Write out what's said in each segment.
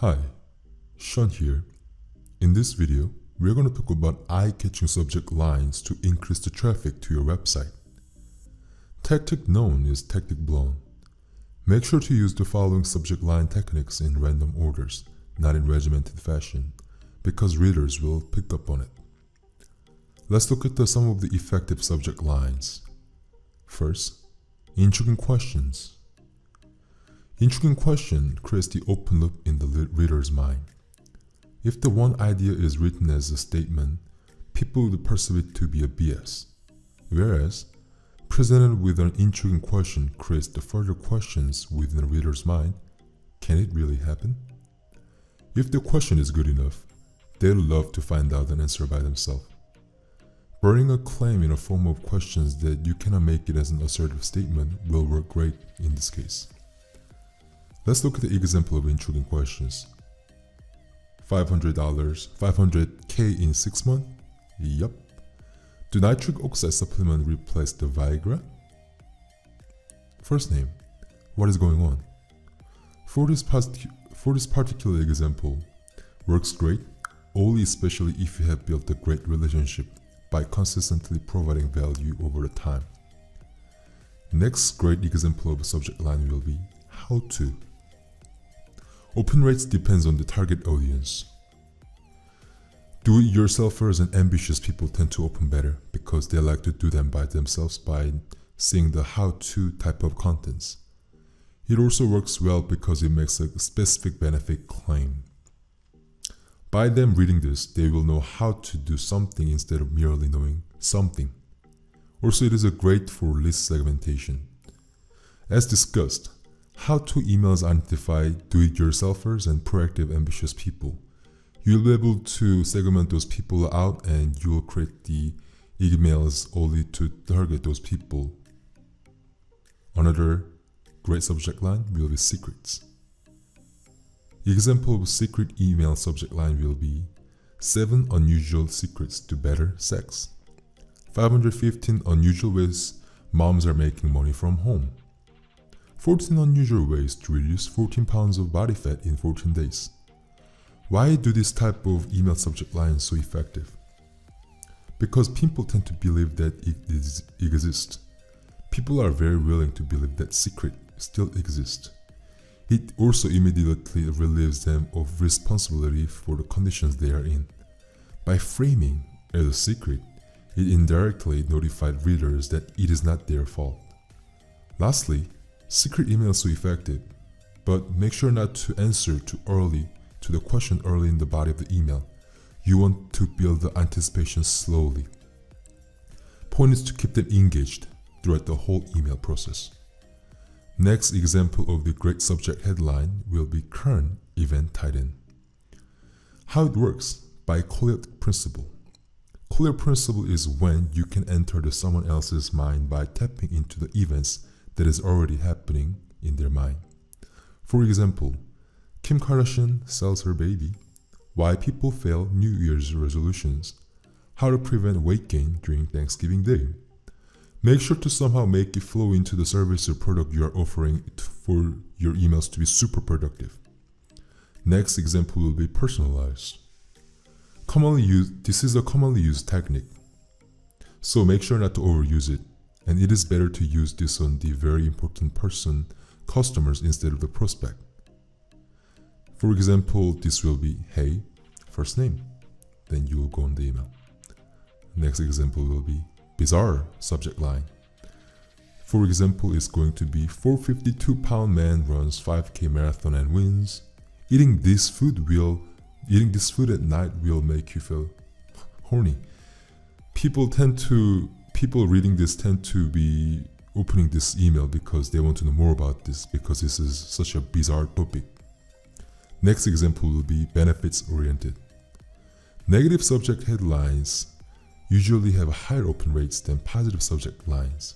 Hi, Sean here. In this video, we're going to talk about eye-catching subject lines to increase the traffic to your website. Tactic known is tactic blown. Make sure to use the following subject line techniques in random orders, not in regimented fashion, because readers will pick up on it. Let's look at some of the effective subject lines. First, intriguing questions. Intriguing question creates the open loop in the reader's mind. If the one idea is written as a statement, people will perceive it to be a BS. Whereas, presented with an intriguing question creates the further questions within the reader's mind. Can it really happen? If the question is good enough, they'll love to find out an answer by themselves. Burning a claim in a form of questions that you cannot make it as an assertive statement will work great in this case. Let's look at the example of intriguing questions. $500, $500K in 6 months? Yup. Do nitric oxide supplement replace the Viagra? First name. What is going on? For this particular example, works great, only especially if you have built a great relationship by consistently providing value over the time. Next great example of a subject line will be how to. Open rates depends on the target audience. Do-it-yourselfers and ambitious people tend to open better because they like to do them by themselves by seeing the how-to type of contents. It also works well because it makes a specific benefit claim. By them reading this, they will know how to do something instead of merely knowing something. Also, it is great for list segmentation. As discussed, how-to emails identify do-it-yourselfers and proactive ambitious people. You'll be able to segment those people out and you'll create the emails only to target those people. Another great subject line will be secrets. Example of secret email subject line will be 7 unusual secrets to better sex. 515 unusual ways moms are making money from home. 14 unusual ways to reduce 14 pounds of body fat in 14 days. Why do this type of email subject lines so effective? Because people tend to believe that it exists. People are very willing to believe that secret still exists. It also immediately relieves them of responsibility for the conditions they are in. By framing as a secret, it indirectly notified readers that it is not their fault. Lastly, secret email is so effective, but make sure not to answer too early to the question early in the body of the email. You want to build the anticipation slowly. Point is to keep them engaged throughout the whole email process. Next example of the great subject headline will be current event tied-in. How it works? By Collier principle. Collier principle is when you can enter someone else's mind by tapping into the events that is already happening in their mind. For example, Kim Kardashian sells her baby, why people fail New Year's resolutions, how to prevent weight gain during Thanksgiving Day. Make sure to somehow make it flow into the service or product you are offering for your emails to be super productive. Next example will be personalized. This is a commonly used technique, so make sure not to overuse it. And it is better to use this on the very important customers instead of the prospect. For example, this will be, hey, first name. Then you will go on the email. Next example will be bizarre subject line. For example, it's going to be 452-pound man runs 5K marathon and wins. Eating this food at night will make you feel horny. People reading this tend to be opening this email because they want to know more about this because this is such a bizarre topic. Next example will be benefits oriented. Negative subject headlines usually have higher open rates than positive subject lines.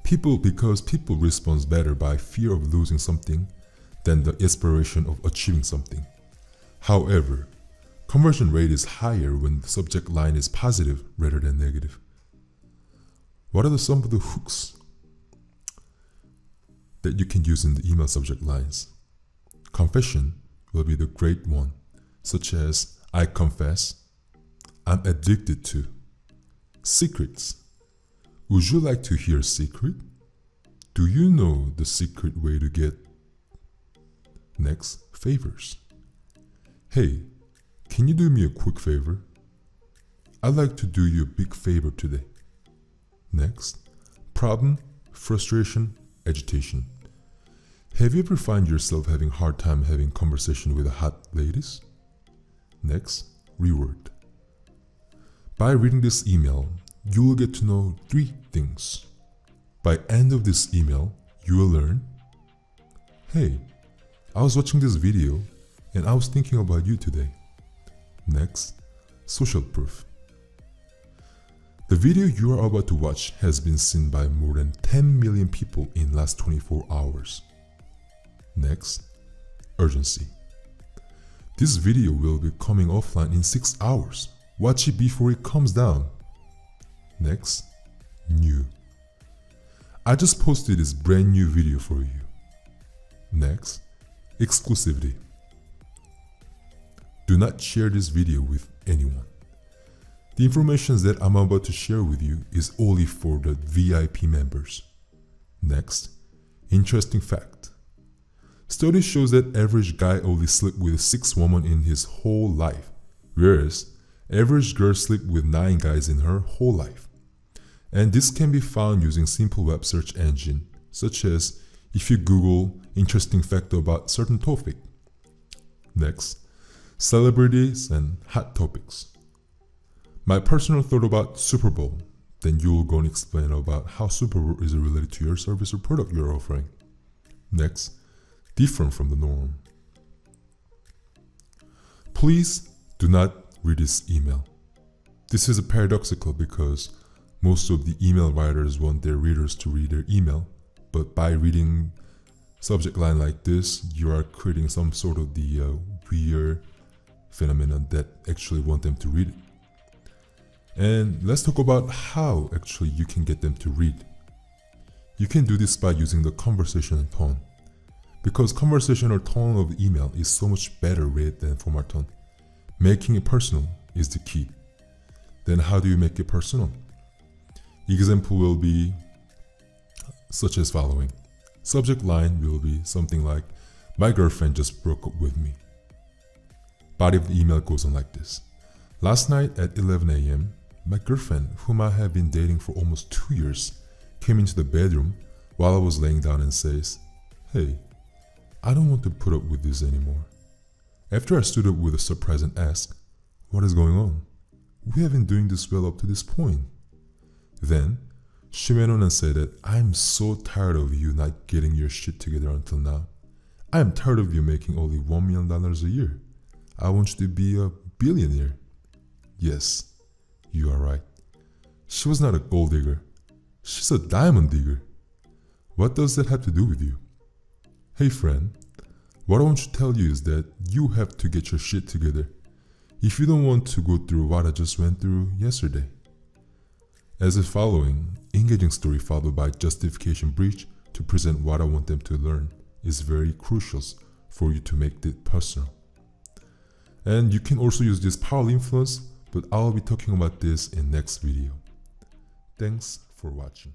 Because people respond better by fear of losing something than the aspiration of achieving something. However, conversion rate is higher when the subject line is positive rather than negative. What are some of the hooks that you can use in the email subject lines? confession will be the great one, such as I confess, I'm addicted to. Secrets. Would you like to hear a secret? Do you know the secret way to get? Next, favors. Hey, can you do me a quick favor? I'd like to do you a big favor today. Next, problem, frustration, agitation. Have you ever find yourself having hard time having conversation with hot ladies? Next, reward. By reading this email, you will get to know 3 things. By end of this email, you will learn, hey, I was watching this video and I was thinking about you today. Next, social proof. The video you are about to watch has been seen by more than 10 million people in last 24 hours. Next, urgency. This video will be coming offline in 6 hours. Watch it before it comes down. Next, new. I just posted this brand new video for you. Next, exclusivity. Do not share this video with anyone. The information that I'm about to share with you is only for the VIP members. Next, interesting fact. Study shows that average guy only slept with 6 women in his whole life, whereas average girl slept with 9 guys in her whole life. And this can be found using simple web search engine, such as if you Google interesting fact about certain topic. Next, celebrities and hot topics. My personal thought about Super Bowl, then you'll go and explain about how Super Bowl is related to your service or product you're offering. Next, different from the norm. Please do not read this email. This is paradoxical because most of the email writers want their readers to read their email, but by reading subject line like this, you are creating some sort of the weird phenomenon that actually want them to read it. And let's talk about how actually you can get them to read. You can do this by using the conversational tone, because conversational tone of the email is so much better read than formal tone. Making it personal is the key. Then how do you make it personal? Example will be such as following. Subject line will be something like, my girlfriend just broke up with me. Body of the email goes on like this. Last night at 11 a.m., my girlfriend, whom I have been dating for almost 2 years, came into the bedroom while I was laying down and says, hey, I don't want to put up with this anymore. After I stood up with a surprise and asked, what is going on? We have been doing this well up to this point. Then, she went on and said that I'm so tired of you not getting your shit together until now. I am tired of you making only $1 million a year. I want you to be a billionaire. Yes, you are right. She was not a gold digger. She's a diamond digger. What does that have to do with you? Hey friend, what I want to tell you is that you have to get your shit together if you don't want to go through what I just went through yesterday. As a following, engaging story followed by justification breach to present what I want them to learn is very crucial for you to make it personal. And you can also use this power influence, but I'll be talking about this in next video. Thanks for watching.